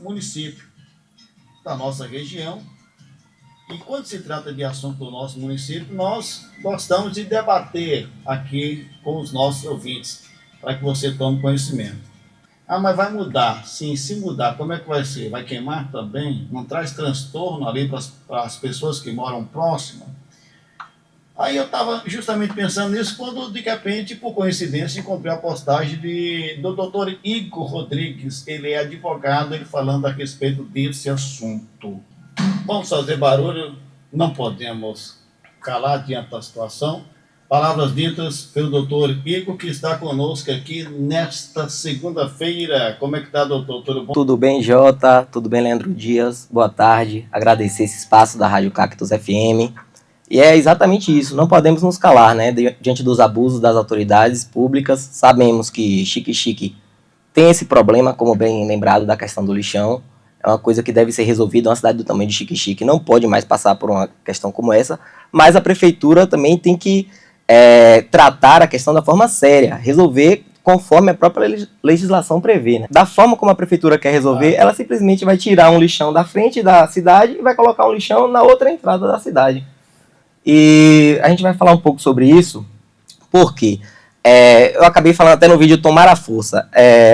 município da nossa região. E quando se trata de assunto do nosso município, nós gostamos de debater aqui com os nossos ouvintes, para que você tome conhecimento. Ah, mas vai mudar. Sim, se mudar, como é que vai ser? Vai queimar também? Não traz transtorno ali para as pessoas que moram próximas? Aí eu estava justamente pensando nisso quando, de repente, por coincidência, encontrei a postagem do doutor Igor Rodrigues. Ele é advogado, ele falando a respeito desse assunto. Vamos fazer barulho, não podemos calar diante da situação. Palavras ditas pelo doutor Igor, que está conosco aqui nesta segunda-feira. Como é que está, doutor? Tudo bom? Tudo bem, Jota? Tudo bem, Leandro Dias? Boa tarde. Agradecer esse espaço da Rádio Cactus FM. E é exatamente isso, não podemos nos calar, né? Diante dos abusos das autoridades públicas. Sabemos que Xique-Xique tem esse problema, como bem lembrado, da questão do lixão. É uma coisa que deve ser resolvida. Uma cidade do tamanho de Xique-Xique não pode mais passar por uma questão como essa, mas a prefeitura também tem que tratar a questão da forma séria, resolver conforme a própria legislação prevê, né? Da forma como a prefeitura quer resolver, ela simplesmente vai tirar um lixão da frente da cidade e vai colocar um lixão na outra entrada da cidade. E a gente vai falar um pouco sobre isso, porque eu acabei falando até no vídeo tomar a força,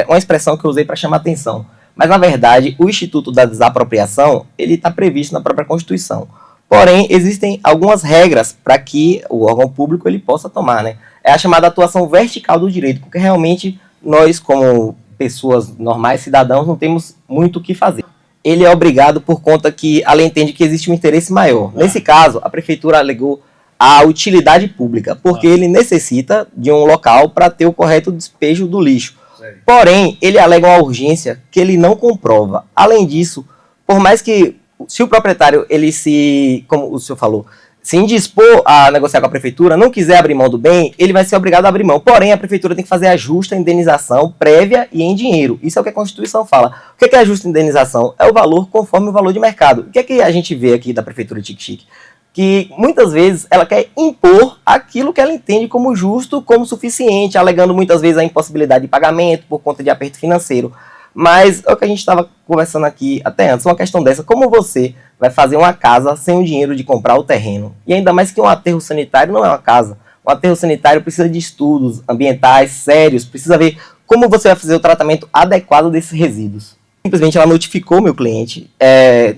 uma expressão que eu usei para chamar atenção. Mas, na verdade, o Instituto da Desapropriação ele está previsto na própria Constituição. Porém, existem algumas regras para que o órgão público ele possa tomar, né? É a chamada atuação vertical do direito, porque realmente nós, como pessoas normais, cidadãos, não temos muito o que fazer. Ele é obrigado por conta que a lei entende que existe um interesse maior. Nesse caso, a prefeitura alegou a utilidade pública, porque ele necessita de um local para ter o correto despejo do lixo. Porém, ele alega uma urgência que ele não comprova. Além disso, por mais que, se o proprietário, como o senhor falou, se indispor a negociar com a prefeitura, não quiser abrir mão do bem, ele vai ser obrigado a abrir mão. Porém, a prefeitura tem que fazer a justa indenização prévia e em dinheiro. Isso é o que a Constituição fala. O que é a justa indenização? É o valor conforme o valor de mercado. O que é que a gente vê aqui da prefeitura de Xique-Xique? Que muitas vezes ela quer impor aquilo que ela entende como justo, como suficiente, alegando muitas vezes a impossibilidade de pagamento por conta de aperto financeiro. Mas é o que a gente estava conversando aqui até antes, uma questão dessa, como você vai fazer uma casa sem o dinheiro de comprar o terreno? E ainda mais que um aterro sanitário não é uma casa. Um aterro sanitário precisa de estudos ambientais sérios, precisa ver como você vai fazer o tratamento adequado desses resíduos. Simplesmente ela notificou meu cliente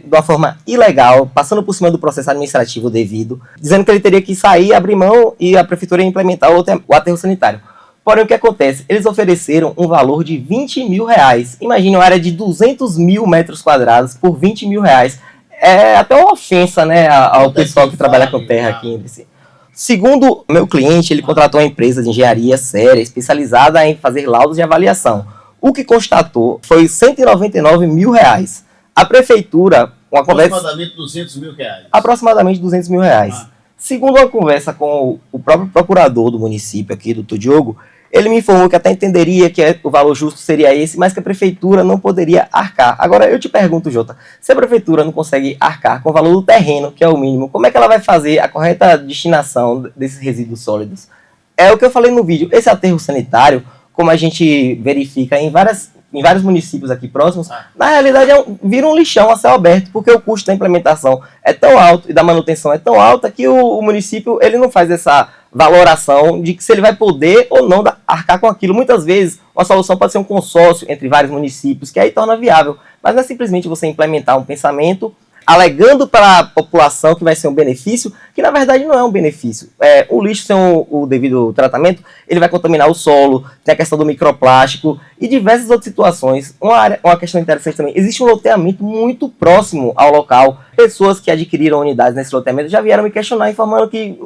de uma forma ilegal, passando por cima do processo administrativo devido, dizendo que ele teria que sair, abrir mão e a prefeitura ia implementar o aterro sanitário. Porém, o que acontece? Eles ofereceram um valor de 20 mil reais. Imagine uma área de 200 mil metros quadrados por 20 mil reais. É até uma ofensa, né, ao pessoal que trabalha com terra aqui em DC. Segundo meu cliente, ele contratou uma empresa de engenharia séria, especializada em fazer laudos de avaliação. O que constatou foi 199 mil reais. A prefeitura... Aproximadamente 200 mil reais. Aproximadamente 200 mil reais. Segundo uma conversa com o próprio procurador do município aqui, doutor Diogo, ele me informou que até entenderia que o valor justo seria esse, mas que a prefeitura não poderia arcar. Agora, eu te pergunto, Jota, se a prefeitura não consegue arcar com o valor do terreno, que é o mínimo, como é que ela vai fazer a correta destinação desses resíduos sólidos? É o que eu falei no vídeo, esse aterro sanitário, como a gente verifica em vários municípios aqui próximos, na realidade vira um lixão a céu aberto, porque o custo da implementação é tão alto e da manutenção é tão alta que o município ele não faz essa valoração de que se ele vai poder ou não arcar com aquilo. Muitas vezes uma solução pode ser um consórcio entre vários municípios, que aí torna viável, mas não é simplesmente você implementar um pensamento alegando para a população que vai ser um benefício, que na verdade não é um benefício. O lixo sem o devido tratamento, ele vai contaminar o solo, tem a questão do microplástico e diversas outras situações. Uma questão interessante também, existe um loteamento muito próximo ao local. Pessoas que adquiriram unidades nesse loteamento já vieram me questionar, informando que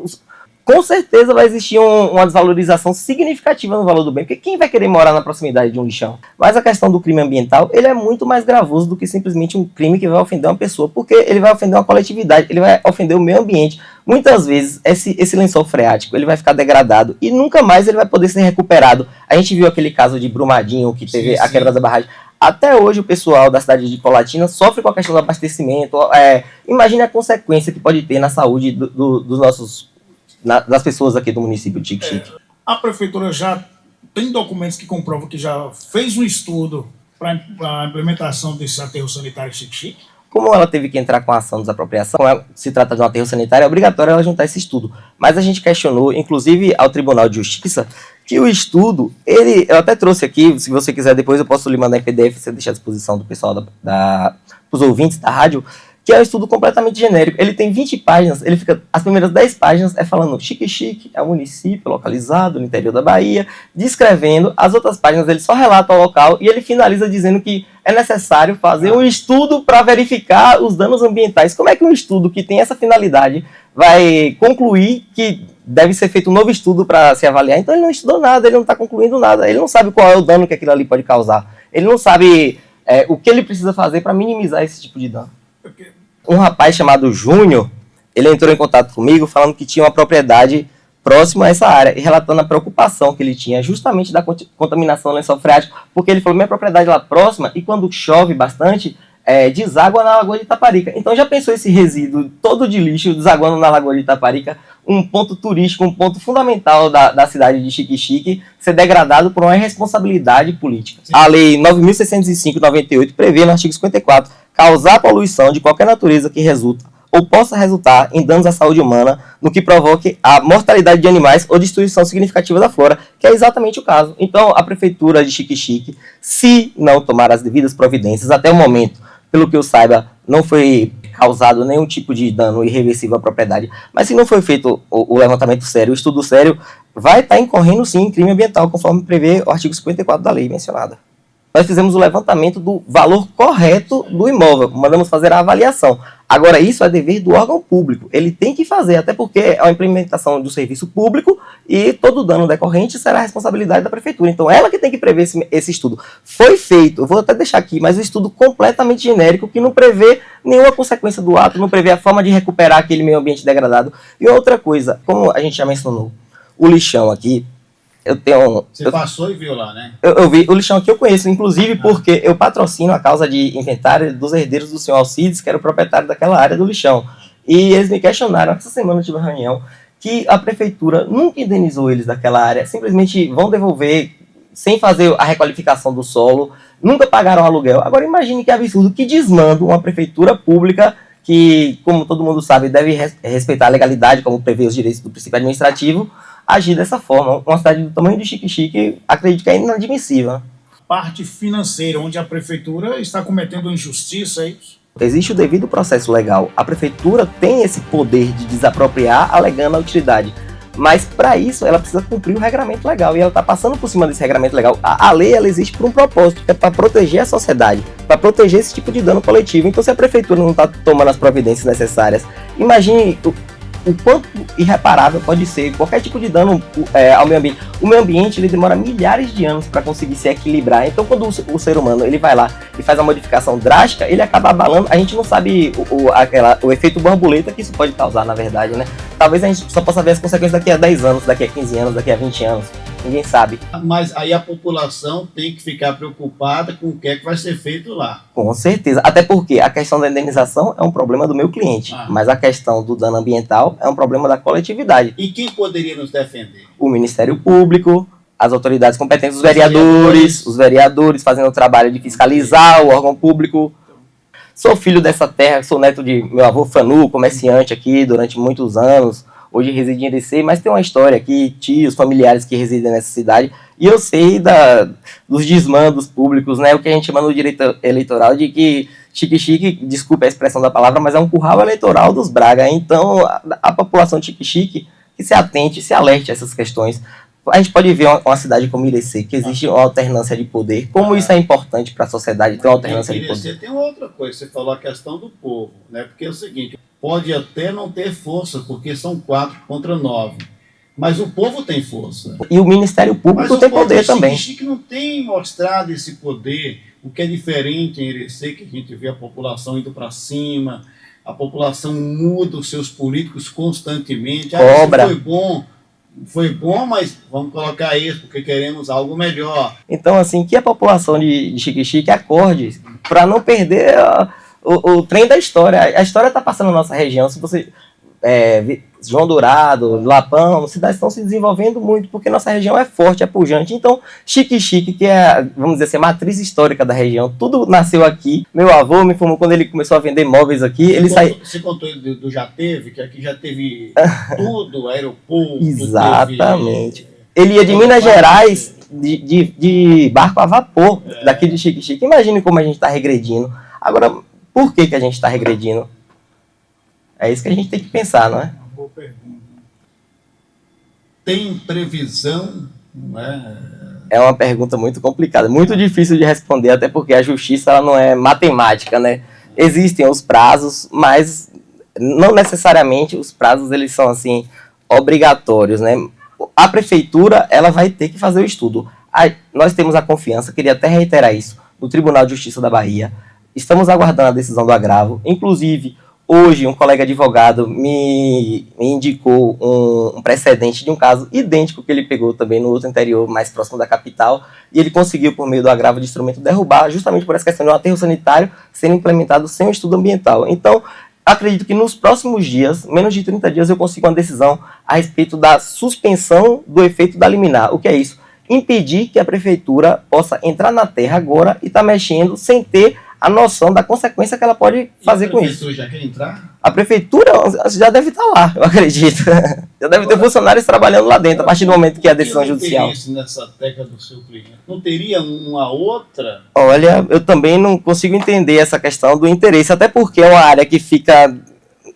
com certeza vai existir uma desvalorização significativa no valor do bem, porque quem vai querer morar na proximidade de um lixão? Mas a questão do crime ambiental, ele é muito mais gravoso do que simplesmente um crime que vai ofender uma pessoa, porque ele vai ofender uma coletividade, ele vai ofender o meio ambiente. Muitas vezes, esse lençol freático, ele vai ficar degradado e nunca mais ele vai poder ser recuperado. A gente viu aquele caso de Brumadinho, que teve a quebra da barragem. Até hoje o pessoal da cidade de Colatina sofre com a questão do abastecimento. Imagine a consequência que pode ter na saúde dos nossos... das pessoas aqui do município de Xique-Xique. A prefeitura já tem documentos que comprovam que já fez um estudo para a implementação desse aterro sanitário Xique-Xique? Como ela teve que entrar com a ação de desapropriação, como se trata de um aterro sanitário, é obrigatório ela juntar esse estudo. Mas a gente questionou, inclusive ao Tribunal de Justiça, que o estudo, eu até trouxe aqui, se você quiser depois eu posso lhe mandar em PDF, você deixa à disposição do pessoal, dos ouvintes da rádio, que é um estudo completamente genérico. Ele tem 20 páginas, as primeiras 10 páginas é falando Xique-Xique é um município localizado no interior da Bahia, descrevendo, as outras páginas ele só relata o local e ele finaliza dizendo que é necessário fazer um estudo para verificar os danos ambientais. Como é que um estudo que tem essa finalidade vai concluir que deve ser feito um novo estudo para se avaliar? Então ele não estudou nada, ele não está concluindo nada, ele não sabe qual é o dano que aquilo ali pode causar, ele não sabe o que ele precisa fazer para minimizar esse tipo de dano. Um rapaz chamado Júnior, ele entrou em contato comigo falando que tinha uma propriedade próxima a essa área e relatando a preocupação que ele tinha justamente da contaminação do lençol freático, porque ele falou, minha propriedade lá próxima e quando chove bastante, deságua na Lagoa de Itaparica. Então já pensou esse resíduo todo de lixo desaguando na Lagoa de Itaparica, um ponto turístico, um ponto fundamental da cidade de Xique-Xique, ser degradado por uma irresponsabilidade política. Sim. A Lei 9.605/98 prevê no artigo 54 causar poluição de qualquer natureza que resulta ou possa resultar em danos à saúde humana, no que provoque a mortalidade de animais ou destruição significativa da flora, que é exatamente o caso. Então, a Prefeitura de Xique-Xique, se não tomar as devidas providências, até o momento, pelo que eu saiba, não foi causado nenhum tipo de dano irreversível à propriedade, mas se não foi feito o levantamento sério, o estudo sério, vai estar incorrendo sim em crime ambiental, conforme prevê o artigo 54 da lei mencionada. Nós fizemos o levantamento do valor correto do imóvel, mandamos fazer a avaliação. Agora, isso é dever do órgão público, ele tem que fazer, até porque é uma implementação do serviço público e todo dano decorrente será a responsabilidade da prefeitura. Então, ela que tem que prever esse estudo. Foi feito, eu vou até deixar aqui, mas um estudo completamente genérico que não prevê nenhuma consequência do ato, não prevê a forma de recuperar aquele meio ambiente degradado. E outra coisa, como a gente já mencionou, o lixão aqui, Você passou e viu lá, né? Eu vi, o lixão aqui eu conheço, inclusive porque eu patrocino a causa de inventário dos herdeiros do senhor Alcides, que era o proprietário daquela área do lixão. E eles me questionaram, essa semana eu tive uma reunião, que a prefeitura nunca indenizou eles daquela área, simplesmente vão devolver sem fazer a requalificação do solo, nunca pagaram aluguel. Agora imagine que absurdo, que desmando uma prefeitura pública que, como todo mundo sabe, deve respeitar a legalidade, como prevê os direitos do princípio administrativo, agir dessa forma. Uma cidade do tamanho de Xique-Xique, acredito que é inadmissível. Parte financeira, onde a prefeitura está cometendo injustiça, é isso? Existe o devido processo legal. A prefeitura tem esse poder de desapropriar alegando a utilidade. Mas, para isso, ela precisa cumprir o regramento legal. E ela está passando por cima desse regramento legal. A lei ela existe por um propósito, que é para proteger a sociedade, para proteger esse tipo de dano coletivo. Então, se a prefeitura não está tomando as providências necessárias, imagine o quanto irreparável pode ser qualquer tipo de dano ao meio ambiente. O meio ambiente ele demora milhares de anos para conseguir se equilibrar. Então, quando o ser humano ele vai lá e faz uma modificação drástica, ele acaba abalando. A gente não sabe o efeito borboleta que isso pode causar, na verdade, né? Talvez a gente só possa ver as consequências daqui a 10 anos, daqui a 15 anos, daqui a 20 anos. Ninguém sabe. Mas aí a população tem que ficar preocupada com o que é que vai ser feito lá. Com certeza. Até porque a questão da indenização é um problema do meu cliente. Mas a questão do dano ambiental é um problema da coletividade. E quem poderia nos defender? O Ministério Público, as autoridades competentes, os vereadores fazendo o trabalho de fiscalizar o órgão público. Sou filho dessa terra, sou neto de meu avô Fanu, comerciante aqui durante muitos anos. Hoje reside em Irecê, mas tem uma história aqui, tios, familiares que residem nessa cidade, e eu sei dos desmandos públicos, né, o que a gente chama no direito eleitoral de que Xique-Xique, desculpe a expressão da palavra, mas é um curral eleitoral dos Braga. Então a população de Xique-Xique que se atente, se alerte a essas questões. A gente pode ver uma cidade como Irecê, que existe uma alternância de poder, como isso é importante para a sociedade ter uma alternância de poder. Tem outra coisa, você falou a questão do povo, né, porque é o seguinte, pode até não ter força, porque são 4 contra 9. Mas o povo tem força. E o Ministério Público tem poder também. Mas o Xique não tem mostrado esse poder, o que é diferente em Irecê, que a gente vê a população indo para cima, a população muda os seus políticos constantemente. Cobra. Foi bom, mas vamos colocar isso, porque queremos algo melhor. Então, assim, que a população de Xique-Xique acorde para não perder o trem da história. A história está passando na nossa região. Se você João Dourado, Lapão, cidades estão se desenvolvendo muito, porque nossa região é forte, é pujante. Então, Xique-Xique, que é, vamos dizer assim, a matriz histórica da região, tudo nasceu aqui. Meu avô me informou quando ele começou a vender móveis aqui. Você contou do Já Teve, que aqui já teve tudo, aeroporto. Exatamente. Ele ia de Minas Gerais de barco a vapor, daqui de Xique-Xique. Imagine como a gente está regredindo. Agora, por que a gente está regredindo? É isso que a gente tem que pensar, não é? Boa pergunta. Tem previsão, não é? É uma pergunta muito complicada, muito difícil de responder, até porque a justiça ela não é matemática, né? Existem os prazos, mas não necessariamente os prazos eles são assim obrigatórios, né? A prefeitura ela vai ter que fazer o estudo. Nós temos a confiança, queria até reiterar isso, no Tribunal de Justiça da Bahia. Estamos aguardando a decisão do agravo. Inclusive, hoje, um colega advogado me indicou um precedente de um caso idêntico que ele pegou também no outro interior, mais próximo da capital, e ele conseguiu, por meio do agravo de instrumento, derrubar justamente por essa questão de um aterro sanitário sendo implementado sem um estudo ambiental. Então, acredito que nos próximos dias, menos de 30 dias, eu consigo uma decisão a respeito da suspensão do efeito da liminar. O que é isso? Impedir que a prefeitura possa entrar na terra agora e estar mexendo sem ter a noção da consequência que ela pode fazer com isso. A prefeitura já quer entrar? A prefeitura já deve estar lá, eu acredito. Já deve ter funcionários trabalhando lá dentro, a partir do momento que a decisão judicial. Não teria nessa terra do seu cliente? Não teria uma outra? Olha, eu também não consigo entender essa questão do interesse, até porque é uma área que fica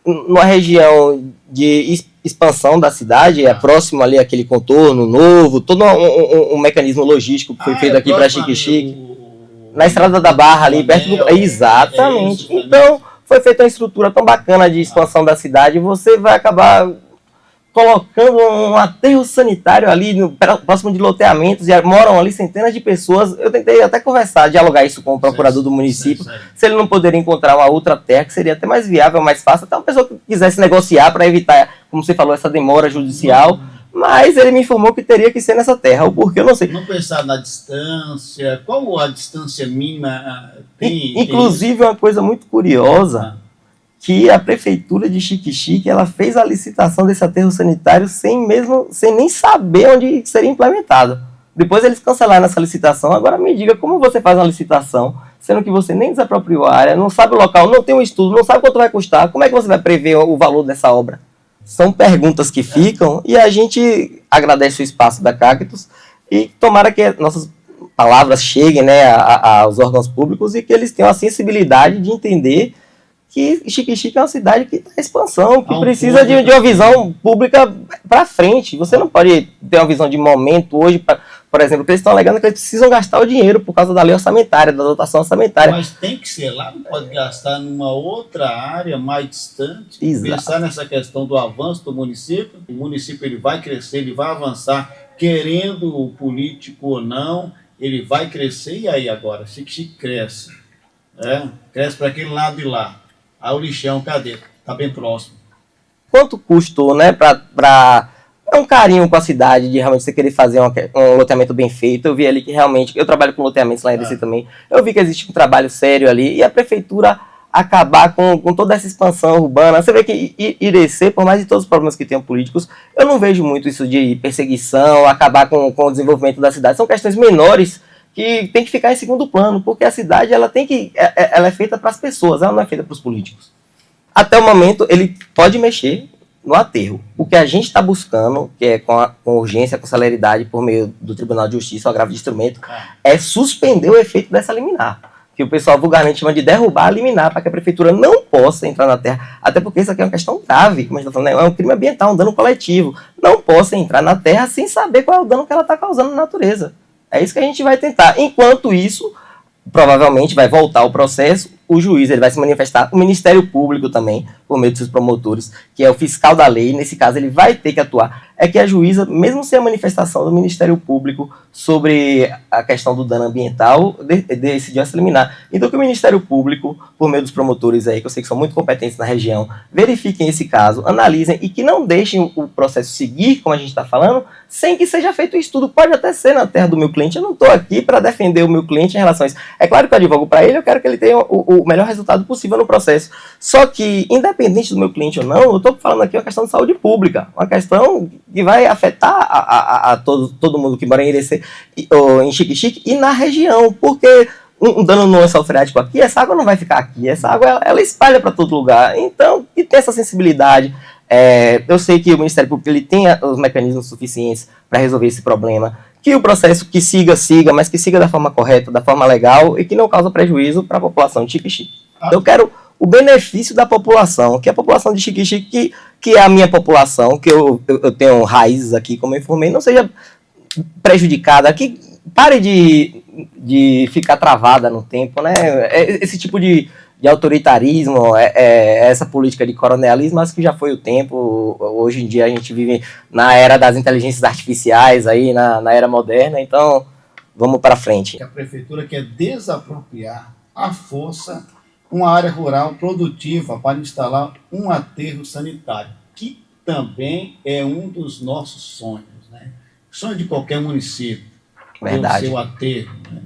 numa região de expansão da cidade, é próximo ali àquele contorno novo, todo um mecanismo logístico que foi feito aqui para Xique-Xique. Na Estrada da Barra, ali perto do... Exatamente. Então, foi feita uma estrutura tão bacana de expansão da cidade, você vai acabar colocando um aterro sanitário ali próximo de loteamentos, e moram ali centenas de pessoas. Eu tentei até conversar, dialogar isso com o procurador do município, se ele não poderia encontrar uma outra terra que seria até mais viável, mais fácil, até uma pessoa que quisesse negociar para evitar, como você falou, essa demora judicial. Mas ele me informou que teria que ser nessa terra, o porquê eu não sei. Não pensar na distância, qual a distância mínima tem? Inclusive, uma coisa muito curiosa, que a prefeitura de Xique-Xique, ela fez a licitação desse aterro sanitário sem nem saber onde seria implementado. Depois eles cancelaram essa licitação. Agora me diga, como você faz uma licitação, sendo que você nem desapropriou a área, não sabe o local, não tem um estudo, não sabe quanto vai custar, como é que você vai prever o valor dessa obra? São perguntas que ficam e a gente agradece o espaço da Cactus e tomara que nossas palavras cheguem, né, aos órgãos públicos e que eles tenham a sensibilidade de entender que Xique-Xique é uma cidade que está em expansão, que precisa de uma visão pública para frente. Você não pode ter uma visão de momento hoje, por exemplo, que eles estão alegando que eles precisam gastar o dinheiro por causa da lei orçamentária, da dotação orçamentária. Mas tem que ser lá, não pode gastar numa outra área mais distante. Exato. Pensar nessa questão do avanço do município. O município ele vai crescer, ele vai avançar, querendo o político ou não, ele vai crescer. E aí agora? Xique-Xique cresce. Cresce para aquele lado de lá. Aí o lixão, cadê? Está bem próximo. Quanto custou, né, para um carinho com a cidade, de realmente você querer fazer um loteamento bem feito? Eu vi ali que realmente, eu trabalho com loteamentos lá em Irecê também, eu vi que existe um trabalho sério ali, e a prefeitura acabar com toda essa expansão urbana. Você vê que Irecê, por mais de todos os problemas que tenham políticos, eu não vejo muito isso de perseguição, acabar com o desenvolvimento da cidade. São questões menores que tem que ficar em segundo plano, porque a cidade ela é feita para as pessoas, ela não é feita para os políticos. Até o momento, ele pode mexer no aterro. O que a gente está buscando, que é com urgência, com celeridade, por meio do Tribunal de Justiça, o agravo de instrumento, é suspender o efeito dessa liminar, que o pessoal vulgarmente chama de derrubar a liminar, para que a prefeitura não possa entrar na terra, até porque isso aqui é uma questão grave, como a gente está falando, é um crime ambiental, um dano coletivo, não possa entrar na terra sem saber qual é o dano que ela está causando na natureza. É isso que a gente vai tentar. Enquanto isso, provavelmente vai voltar o processo, o juiz ele vai se manifestar, o Ministério Público também, por meio de seus promotores, que é o fiscal da lei, nesse caso ele vai ter que atuar. É que a juíza, mesmo sem a manifestação do Ministério Público sobre a questão do dano ambiental, decidiu essa liminar. Então que o Ministério Público, por meio dos promotores aí, que eu sei que são muito competentes na região, verifiquem esse caso, analisem e que não deixem o processo seguir, como a gente está falando, sem que seja feito o estudo. Pode até ser na terra do meu cliente, eu não estou aqui para defender o meu cliente em relação a isso. É claro que eu advogo para ele, eu quero que ele tenha o o melhor resultado possível no processo. Só que, independente do meu cliente ou não, eu estou falando aqui uma questão de saúde pública, uma questão que vai afetar a todo mundo que mora em Irecê, ou em Xique-Xique e na região, porque um dano no lençol freático aqui, essa água não vai ficar aqui, essa água ela espalha para todo lugar. Então, e ter essa sensibilidade. Eu sei que o Ministério Público ele tem os mecanismos suficientes para resolver esse problema, que o processo que siga, mas que siga da forma correta, da forma legal e que não causa prejuízo para a população de Xique-Xique. Eu quero o benefício da população, que a população de Xique-Xique, que é a minha população, que eu tenho raízes aqui, como eu informei, não seja prejudicada, que pare de ficar travada no tempo, né? Esse tipo de autoritarismo, essa política de coronelismo, acho que já foi o tempo. Hoje em dia a gente vive na era das inteligências artificiais, aí, na era moderna, então vamos para frente. A prefeitura quer desapropriar à força uma área rural produtiva para instalar um aterro sanitário, que também é um dos nossos sonhos, né? Sonho de qualquer município. Verdade. O seu aterro, né?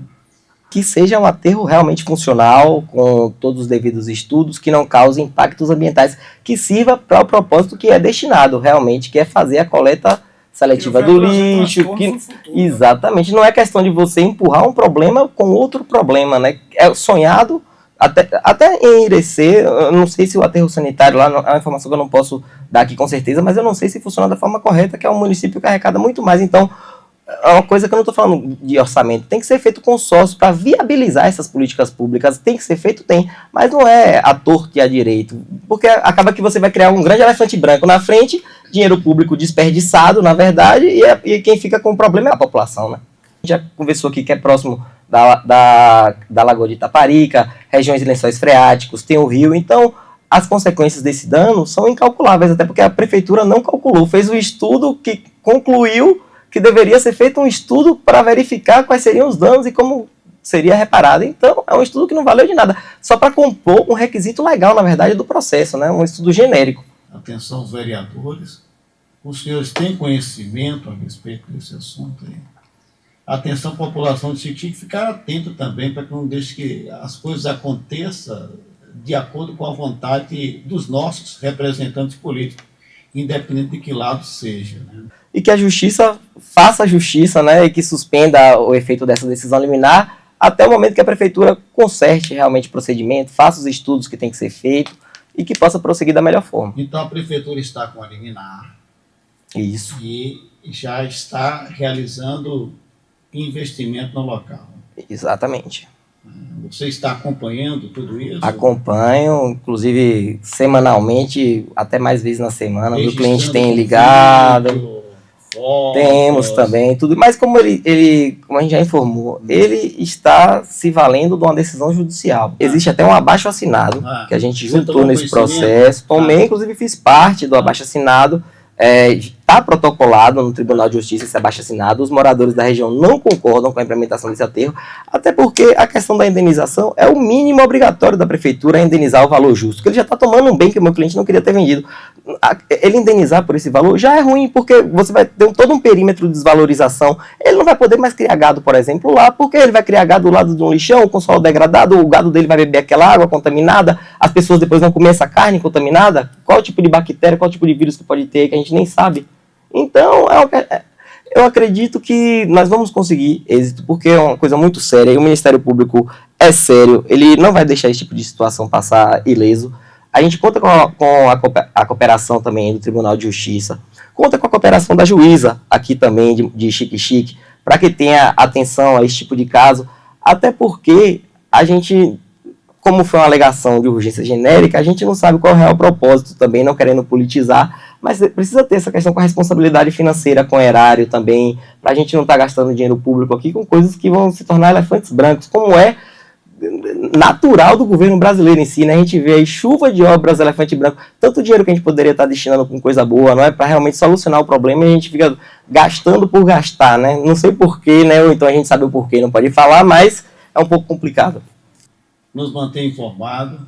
Que seja um aterro realmente funcional, com todos os devidos estudos, que não cause impactos ambientais, que sirva para o propósito que é destinado realmente, que é fazer a coleta seletiva do lixo. Exatamente, não é questão de você empurrar um problema com outro problema, né? É sonhado, até em Irecê, eu não sei se o aterro sanitário lá, é uma informação que eu não posso dar aqui com certeza, mas eu não sei se funciona da forma correta, que é um município que arrecada muito mais, então é uma coisa que eu não estou falando de orçamento, tem que ser feito consórcio para viabilizar essas políticas públicas, tem que ser feito, tem, mas não é à torto e à direito, porque acaba que você vai criar um grande elefante branco na frente, dinheiro público desperdiçado, na verdade, e quem fica com o problema é a população, né? A gente já conversou aqui que é próximo da Lagoa de Itaparica, regiões de lençóis freáticos, tem o rio, então as consequências desse dano são incalculáveis, até porque a prefeitura não calculou, fez um estudo que concluiu que deveria ser feito um estudo para verificar quais seriam os danos e como seria reparado. Então, é um estudo que não valeu de nada, só para compor um requisito legal, na verdade, do processo, né? Um estudo genérico. Atenção, os vereadores, os senhores têm conhecimento a respeito desse assunto aí? Atenção, população de Xique-Xique, ficar atento também para que não deixe que as coisas aconteçam de acordo com a vontade dos nossos representantes políticos, independente de que lado seja, né? E que a justiça faça a justiça, né, e que suspenda o efeito dessa decisão liminar até o momento que a prefeitura conserte realmente o procedimento, faça os estudos que tem que ser feito e que possa prosseguir da melhor forma. Então a prefeitura está com a liminar. Isso. E já está realizando investimento no local. Exatamente. Você está acompanhando tudo isso? Acompanho, inclusive semanalmente, até mais vezes na semana. O cliente tem ligado. Vídeo, fotos. Temos também tudo. Mas como como a gente já informou, ele está se valendo de uma decisão judicial. Existe até um abaixo-assinado que a gente juntou nesse processo. Tomei, inclusive fiz parte do abaixo-assinado. Está protocolado no Tribunal de Justiça esse abaixo-assinado. Os moradores da região não concordam com a implementação desse aterro, até porque a questão da indenização é o mínimo obrigatório da prefeitura a indenizar o valor justo, porque ele já está tomando um bem que o meu cliente não queria ter vendido. Ele indenizar por esse valor já é ruim, porque você vai ter todo um perímetro de desvalorização. Ele não vai poder mais criar gado, por exemplo, lá, porque ele vai criar gado do lado de um lixão, com solo degradado, o gado dele vai beber aquela água contaminada, as pessoas depois vão comer essa carne contaminada. Qual tipo de bactéria, qual tipo de vírus que pode ter, que a gente nem sabe. Então, eu acredito que nós vamos conseguir êxito, porque é uma coisa muito séria, e o Ministério Público é sério, ele não vai deixar esse tipo de situação passar ileso. A gente conta com a cooperação também do Tribunal de Justiça, conta com a cooperação da juíza aqui também de Xique-Xique, para que tenha atenção a esse tipo de caso, até porque a gente, como foi uma alegação de urgência genérica, a gente não sabe qual é o real propósito também, não querendo politizar, mas precisa ter essa questão com a responsabilidade financeira, com o erário também, para a gente não estar gastando dinheiro público aqui com coisas que vão se tornar elefantes brancos, como é natural do governo brasileiro em si, né? A gente vê aí chuva de obras elefante branco, tanto dinheiro que a gente poderia estar destinando com coisa boa, não é? Para realmente solucionar o problema, e a gente fica gastando por gastar, né? Não sei porquê, né? Ou então a gente sabe o porquê, não pode falar, mas é um pouco complicado. Nos mantém informado,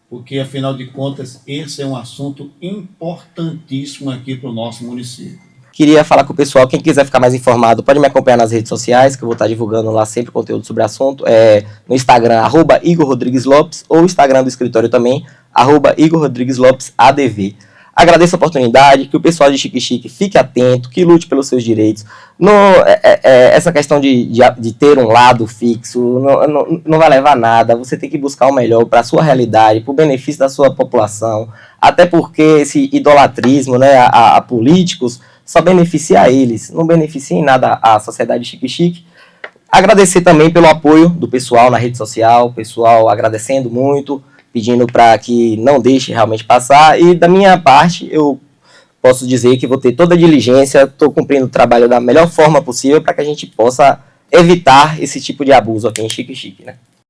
porque afinal de contas esse é um assunto importantíssimo aqui para o nosso município. Queria falar com o pessoal, quem quiser ficar mais informado, pode me acompanhar nas redes sociais, que eu vou estar divulgando lá sempre conteúdo sobre o assunto. No Instagram, @IgorRodriguesLopes, ou o Instagram do escritório também, @IgorRodriguesLopesADV. Agradeço a oportunidade, que o pessoal de Xique fique atento, que lute pelos seus direitos. Essa questão de ter um lado fixo não vai levar a nada. Você tem que buscar o melhor para a sua realidade, para o benefício da sua população. Até porque esse idolatrismo, né, a políticos só beneficia a eles, não beneficia em nada a sociedade Xique. Agradecer também pelo apoio do pessoal na rede social, o pessoal agradecendo muito, pedindo para que não deixe realmente passar, e da minha parte eu posso dizer que vou ter toda a diligência, estou cumprindo o trabalho da melhor forma possível para que a gente possa evitar esse tipo de abuso aqui em Xique, né?